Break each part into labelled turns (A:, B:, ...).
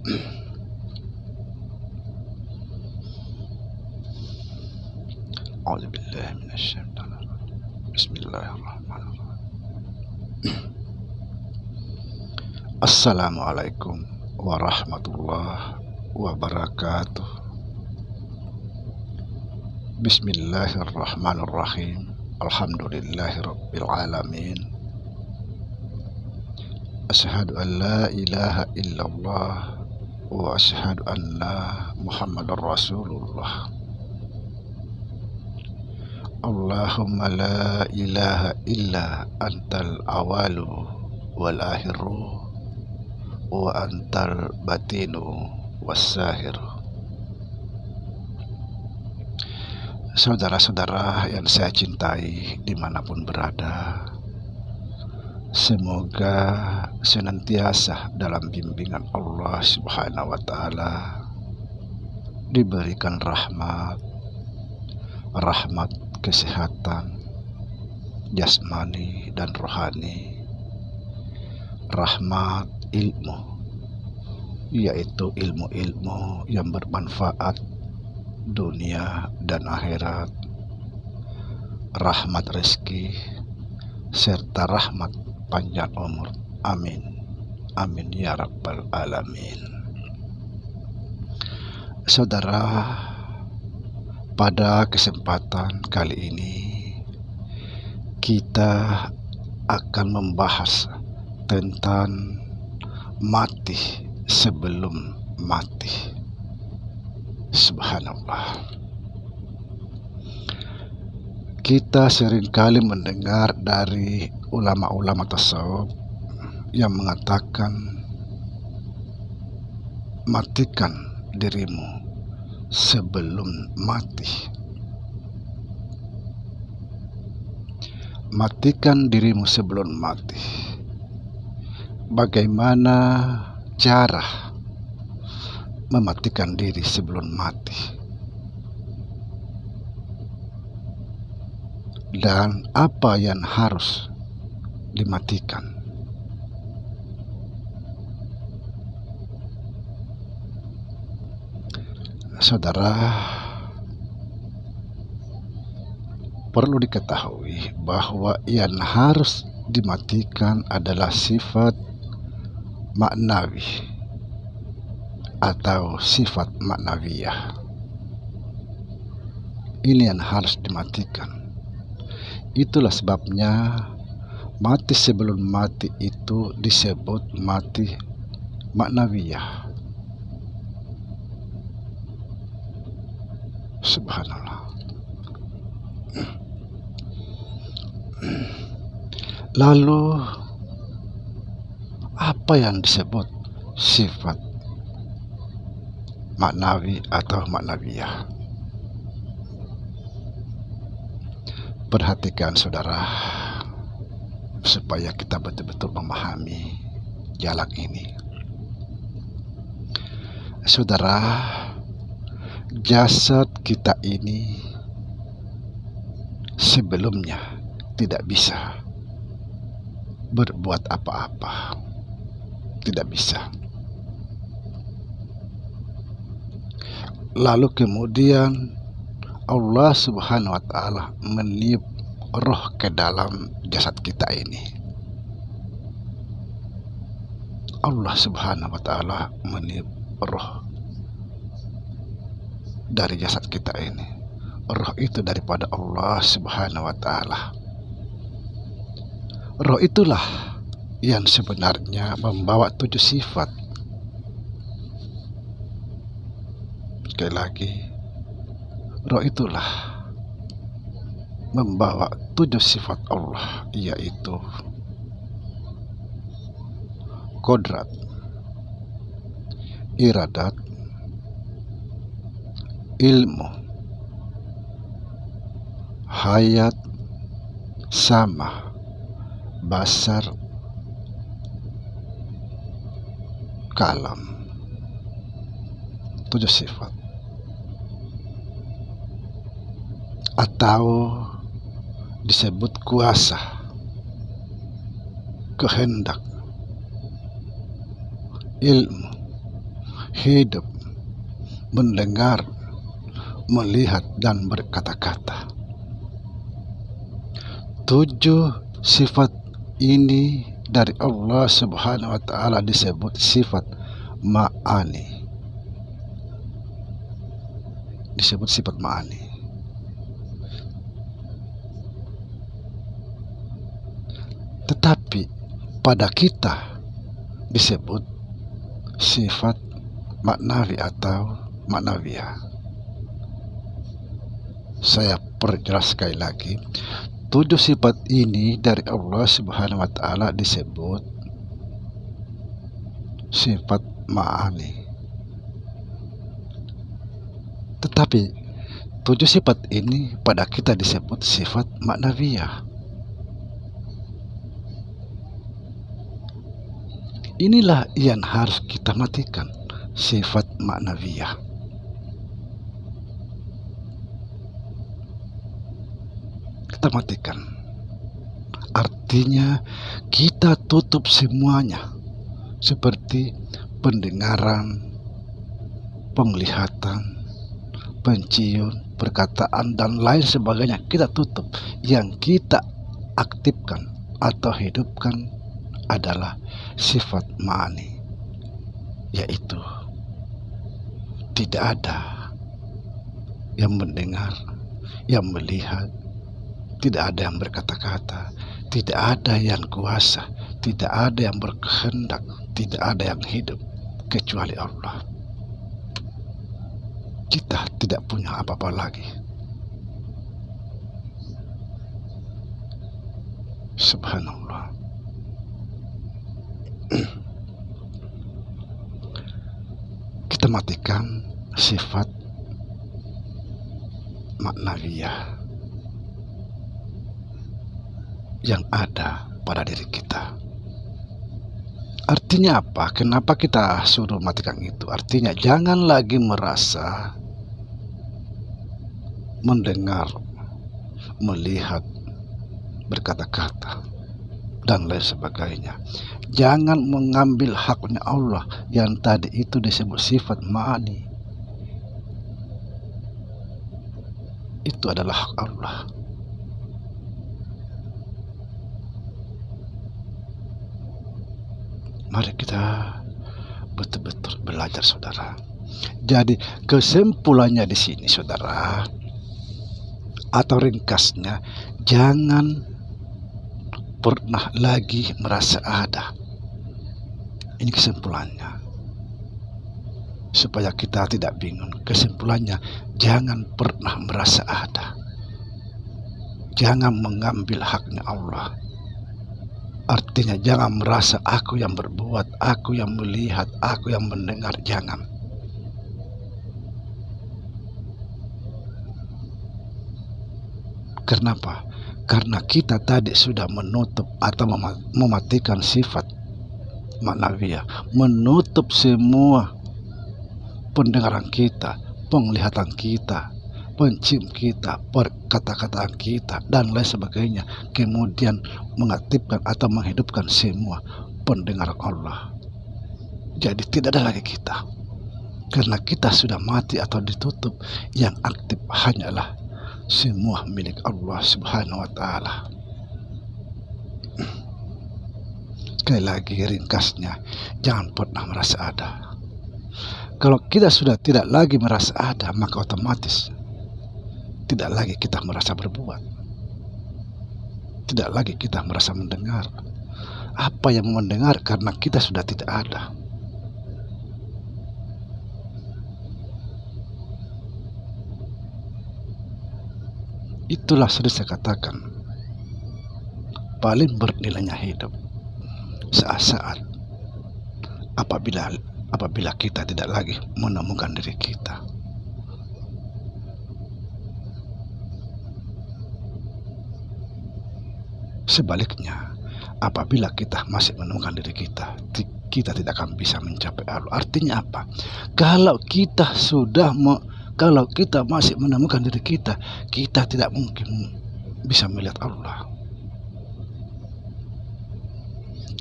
A: A'udzubillahi minasyaitonirrajim. Bismillahirrahmanirrahim. Assalamualaikum warahmatullahi wabarakatuh. Bismillahirrahmanirrahim. Alhamdulillahirabbil alamin. Asyhadu an la ilaha illallah wa asyhadu anna Muhammadar Rasulullah. Allahumma la ilaha illa antal awalu wal akhiru wa antal batinu wassahiru. Saudara-saudara yang saya cintai dimanapun berada, semoga senantiasa dalam bimbingan Allah Subhanahu wa Ta'ala, diberikan rahmat kesehatan jasmani dan rohani, rahmat ilmu, yaitu ilmu-ilmu yang bermanfaat dunia dan akhirat, rahmat rezeki, serta rahmat panjang umur. Amin, amin ya rabbal alamin. Saudara, pada kesempatan kali ini kita akan membahas tentang mati sebelum mati. Subhanallah. Kita seringkali mendengar dari ulama-ulama tasawuf yang mengatakan, matikan dirimu sebelum mati. Matikan dirimu sebelum mati. Bagaimana cara mematikan diri sebelum mati? Dan apa yang harus dimatikan? Saudara, perlu diketahui bahwa yang harus dimatikan adalah sifat maknawi atau sifat maknawiyah. Ini yang harus dimatikan. Itulah sebabnya mati sebelum mati itu disebut mati maknawiyah. Subhanallah. Lalu apa yang disebut sifat maknawi atau maknawiyah? Perhatikan saudara, supaya kita betul-betul memahami jalan ini. Saudara, jasad kita ini sebelumnya tidak bisa berbuat apa-apa, tidak bisa. Lalu kemudian Allah Subhanahu wa Ta'ala meniup roh ke dalam jasad kita ini. Allah Subhanahu wa Ta'ala meniup roh dari jasad kita ini. Roh itu daripada Allah Subhanahu wa Ta'ala. Roh itulah yang sebenarnya membawa 7 sifat. Sekali lagi, roh itulah membawa 7 sifat Allah, yaitu kodrat, iradat, ilmu, hayat, sama, basar, kalam. 7 sifat. Atau disebut kuasa, kehendak, ilmu, hidup, mendengar, melihat, dan berkata-kata. 7 sifat ini dari Allah Subhanahu wa Ta'ala disebut sifat ma'ani. Disebut sifat ma'ani. Tetapi pada kita disebut sifat maknawi atau maknawiyah. Saya perjelas sekali lagi. 7 sifat ini dari Allah Subhanahu wa Ta'ala disebut sifat ma'ani. Tetapi 7 sifat ini pada kita disebut sifat maknawiyah. Inilah yang harus kita matikan, sifat maknawiyah. Kita matikan. Artinya kita tutup semuanya, seperti pendengaran, penglihatan, pencium, perkataan, dan lain sebagainya. Kita tutup. Yang kita aktifkan atau hidupkan adalah sifat ma'ani, yaitu tidak ada yang mendengar, yang melihat, tidak ada yang berkata-kata, tidak ada yang kuasa, tidak ada yang berkehendak, tidak ada yang hidup kecuali Allah. Kita tidak punya apa-apa lagi. Subhanallah. Kita matikan sifat maknawiyah yang ada pada diri kita. Artinya apa? Kenapa kita suruh matikan itu? Artinya jangan lagi merasa mendengar, melihat, berkata-kata, dan lain sebagainya. Jangan mengambil haknya Allah yang tadi itu disebut sifat ma'ani. Itu adalah hak Allah. Mari kita betul-betul belajar, saudara. Jadi kesimpulannya di sini, saudara, atau ringkasnya, jangan pernah lagi merasa ada. Ini kesimpulannya, supaya kita tidak bingung. Kesimpulannya, jangan pernah merasa ada. Jangan mengambil haknya Allah. Artinya jangan merasa aku yang berbuat, aku yang melihat, aku yang mendengar. Jangan. Kenapa? Karena kita tadi sudah menutup atau mematikan sifat maknawiyah, menutup semua pendengaran kita, penglihatan kita, pencium kita, perkata-kataan kita, dan lain sebagainya. Kemudian mengaktifkan atau menghidupkan semua pendengaran Allah. Jadi tidak ada lagi kita, karena kita sudah mati atau ditutup. Yang aktif hanyalah semua milik Allah Subhanahu wa Ta'ala. Sekali lagi ringkasnya, jangan pernah merasa ada. Kalau kita sudah tidak lagi merasa ada, maka otomatis tidak lagi kita merasa berbuat, tidak lagi kita merasa mendengar. Apa yang mendengar? Karena kita sudah tidak ada. Itulah sudah saya katakan, paling bernilainya hidup saat-saat apabila kita tidak lagi menemukan diri kita. Sebaliknya, apabila kita masih menemukan diri kita, kita tidak akan bisa mencapai Allah. Artinya apa? Kalau kita masih menemukan diri kita, kita tidak mungkin bisa melihat Allah.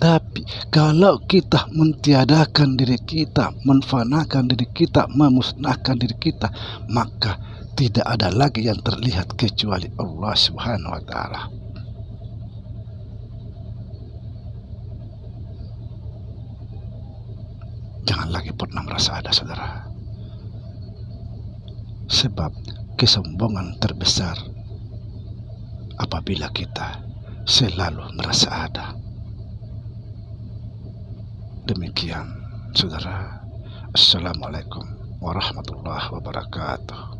A: Tapi kalau kita mentiadakan diri kita, menfanakan diri kita, memusnahkan diri kita, maka tidak ada lagi yang terlihat kecuali Allah Subhanahu wa taala. Jangan lagi pernah merasa ada, saudara. Sebab kesombongan terbesar apabila kita selalu merasa ada. Demikian, saudara. Assalamualaikum warahmatullahi wabarakatuh.